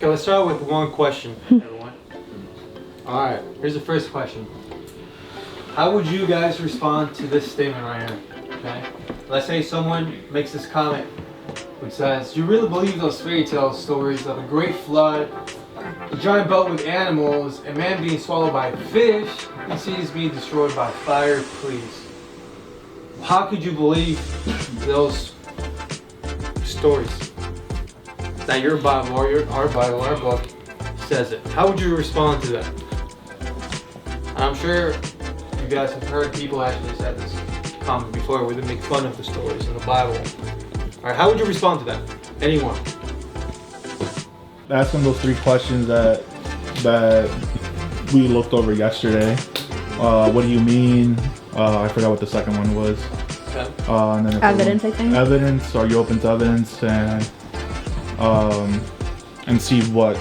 let's start with one question, everyone. Alright, here's the first question. How would you guys respond to this statement right here? Okay? Let's say someone makes this comment which says, "You really believe those fairy tale stories of a great flood, a giant boat with animals, a man being swallowed by fish, and cities being destroyed by fire, please?" How could you believe those stories? That your Bible or our Bible, our book says it. How would you respond to that? I'm sure you guys have heard people actually say this comment before where they make fun of the stories in the Bible. Alright, how would you respond to that? Anyone? Asking those 3 questions that we looked over yesterday. What do you mean? I forgot what the second one was. Okay. And then Evidence, I think. Evidence. Are you open to evidence? And see what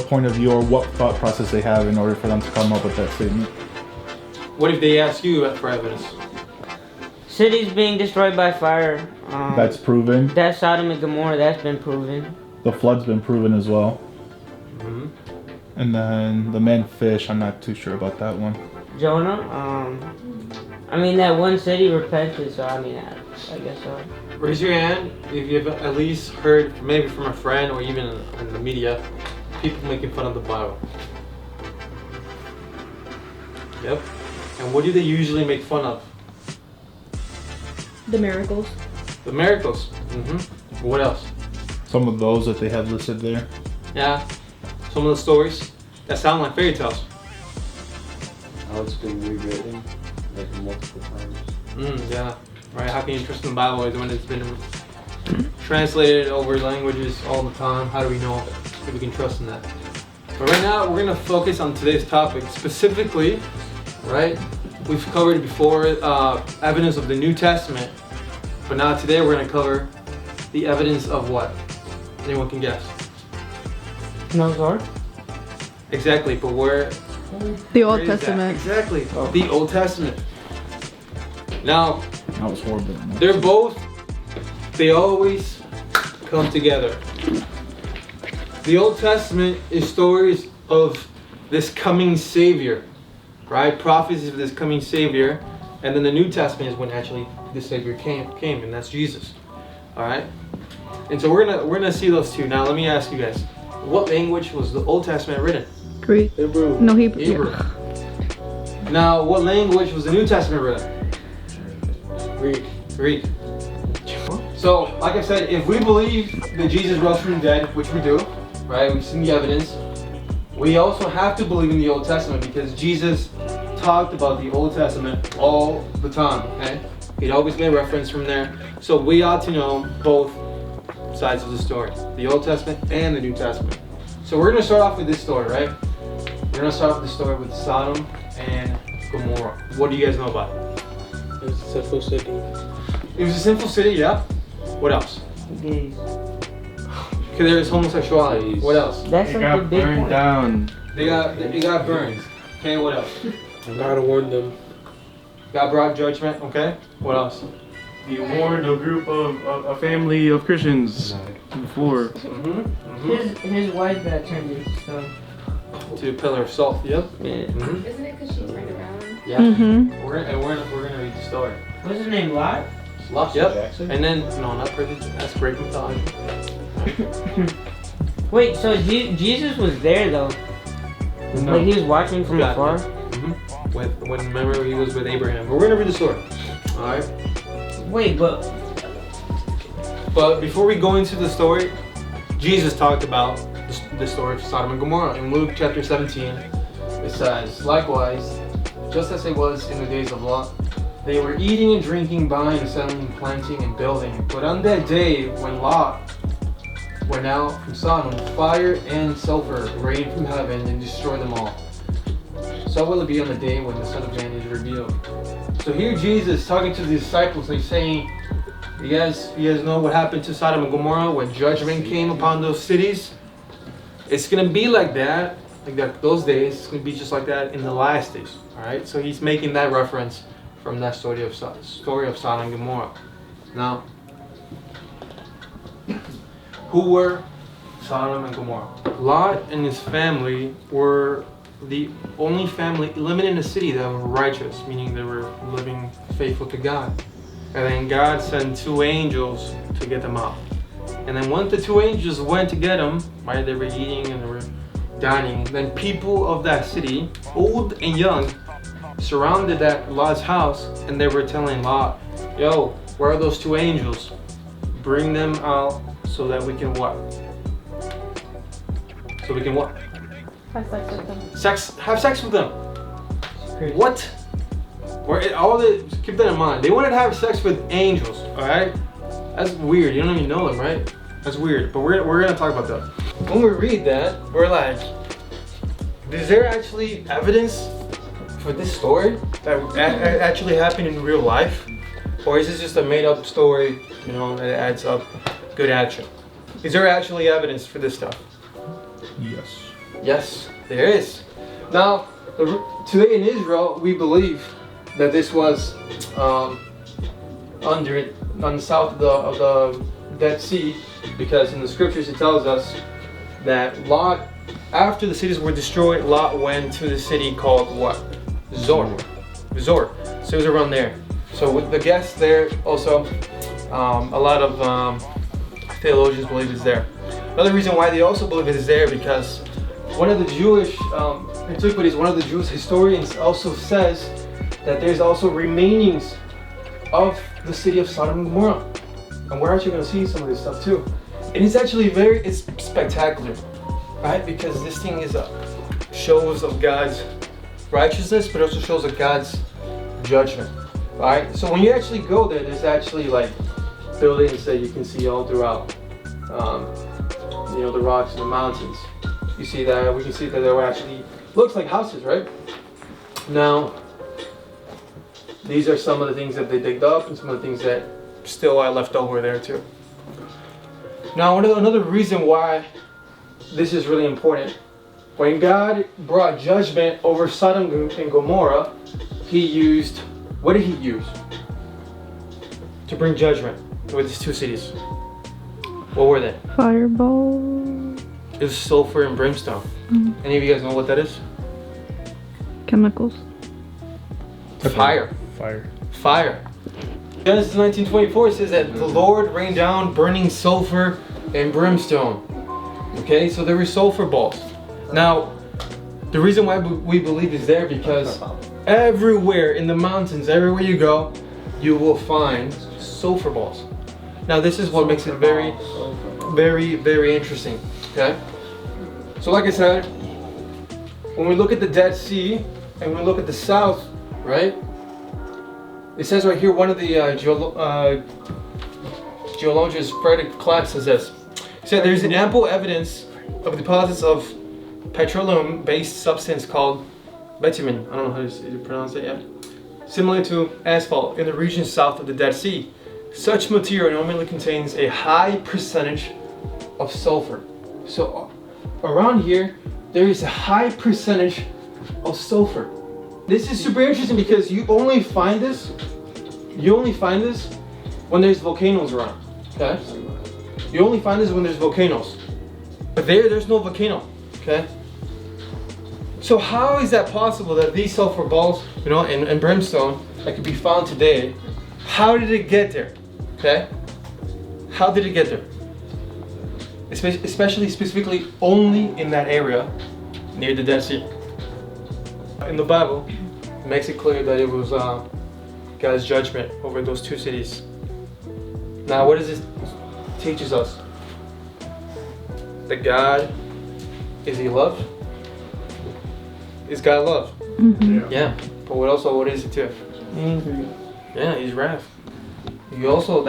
point of view or what thought process they have in order for them to come up with that statement. What if they ask you for evidence? Cities being destroyed by fire. That's proven. That's Sodom and Gomorrah. That's been proven. The flood's been proven as well. Mm-hmm. And then the man fish, I'm not too sure about that one. Jonah. I mean, that one city repented, so I mean, I guess so. Raise your hand if you've at least heard, maybe from a friend or even in the media, people making fun of the Bible. Yep. And what do they usually make fun of? The miracles. The miracles. Mm-hmm. What else? Some of those that they have listed there. Yeah. Some of the stories that sound like fairy tales. How it's been rewritten like multiple times. Yeah. Right. How can you trust in the Bible when it's been translated over languages all the time? How do we know if we can trust in that? But right now we're gonna focus on today's topic specifically. Right. We've covered before evidence of the New Testament, but now today we're gonna cover the evidence of what? Anyone can guess? Noah's Ark? Exactly, but where? The Old where is that? Testament. Exactly, the Old Testament. Now, That was horrible. they're both, they always come together. The Old Testament is stories of this coming Savior, right? Prophecies of this coming Savior. And then the New Testament is when actually the Savior came, and that's Jesus. All right? And so we're gonna see those two. Now let me ask you guys, what language was the Old Testament written? Greek. Hebrew. No, Hebrew. Hebrew. Yeah. Now, what language was the New Testament written? Greek. So, like I said, if we believe that Jesus rose from the dead, which we do, right? We've seen the evidence. We also have to believe in the Old Testament because Jesus talked about the Old Testament all the time, okay? He'd always made reference from there. So we ought to know both sides of the story, the Old Testament and the New Testament. So we're gonna start off with this story, right? We're gonna start off with the story with Sodom and Gomorrah. What do you guys know about it? It was a sinful city. It was a sinful city, yeah. What else? Gays. Okay, there's homosexuality. What else? That's It like got the big burned one. down. They got burned. Okay, what else? God warned them. God brought judgment. Okay, what else? He warned a group of a family of Christians before. His wife got turned into stone. To a pillar of salt. Yep. Yeah. Mm-hmm. Isn't it because she turned around? Yeah. Mm-hmm. We're gonna read the story. What's his name? Lot? Lot. Yep. And then no, not perfect. That's great mythology. Wait, so Jesus was there though? No. Like he was watching from Yeah, afar? Mm-hmm. When remember he was with Abraham. But we're gonna read the story. All right. Wait, but before we go into the story, Jesus talked about the story of Sodom and Gomorrah. In Luke chapter 17, it says, "Likewise, just as it was in the days of Lot, they were eating and drinking, buying and selling, planting and building. But on that day when Lot went out from Sodom, fire and sulfur rained from heaven and destroyed them all. So will it be on the day when the Son of Man is revealed." So here Jesus talking to the disciples, he's saying, you guys know what happened to Sodom and Gomorrah when judgment came upon those cities? It's gonna be like that, those days. It's gonna be just like that in the last days. All right. So he's making that reference from that story of Sodom and Gomorrah. Now, who were Sodom and Gomorrah. Lot and his family were the only family living in the city that were righteous, meaning they were living faithful to God. And then God sent 2 angels to get them out. And then once the 2 angels went to get them, right, they were eating and they were dining, then people of that city, old and young, surrounded that Lot's house, and they were telling Lot, yo, where are those 2 angels? Bring them out so that we can what? So we can what? Have sex with them. Have sex with them. Crazy. What? Keep that in mind. They wanted to have sex with angels, alright? That's weird. You don't even know them, right? That's weird. But we're gonna talk about that. When we read that, we're like, is there actually evidence for this story that actually happened in real life? Or is this just a made up story, you know, that adds up good action? Is there actually evidence for this stuff? Yes. Yes, there is. Now, today in Israel, we believe that this was on the south of the Dead Sea, because in the scriptures it tells us that Lot, after the cities were destroyed, Lot went to the city called what? Zor. So it was around there. So with the guests there, also a lot of theologians believe it's there. Another reason why they also believe it is there, because one of the Jewish antiquities, one of the Jewish historians also says that there's also remainings of the city of Sodom and Gomorrah. And we're actually going to see some of this stuff too. And it's actually it's spectacular, right? Because this thing is shows of God's righteousness, but also shows of God's judgment, right? So when you actually go there, there's actually like buildings that you can see all throughout, you know, the rocks and the mountains. You see that, we can see that there were actually, looks like houses, right? Now, these are some of the things that they digged up and some of the things that still are left over there too. Now, another reason why this is really important, when God brought judgment over Sodom and Gomorrah, he used, what did he use to bring judgment over these 2 cities? What were they? Fireball. It was sulfur and brimstone. Any of you guys know what that is? Chemicals. Fire. Fire. Genesis 19:24 says that the Lord rained down burning sulfur and brimstone. Okay, so there were sulfur balls. Now, the reason why we believe is there because everywhere in the mountains, everywhere you go, you will find sulfur balls. Now, this is what makes it very, very, very interesting. Okay, so like I said, when we look at the Dead Sea and we look at the south, right? It says right here, one of the geologists, Frederick Clark, says this. He said there's an ample evidence of deposits of petroleum-based substance called bitumen. I don't know how to pronounce it yet. Similar to asphalt in the region south of the Dead Sea. Such material normally contains a high percentage of sulfur. So around here, there is a high percentage of sulfur. This is super interesting because you only find this when there's volcanoes around, okay? You only find this when there's volcanoes. But there's no volcano, okay? So how is that possible that these sulfur balls, you know, and brimstone that could be found today, how did it get there, okay? How did it get there? Specifically only in that area near the Dead Sea. In the Bible, it makes it clear that it was God's judgment over those 2 cities. Now, what does this teaches us? That God, is he love? Is God love? Mm-hmm. Yeah. But what is it too? Angry. Yeah, he's wrath. He also,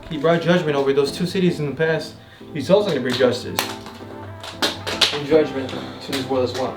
he brought judgment over those 2 cities in the past. He's also going to bring justice and judgment to this world as well.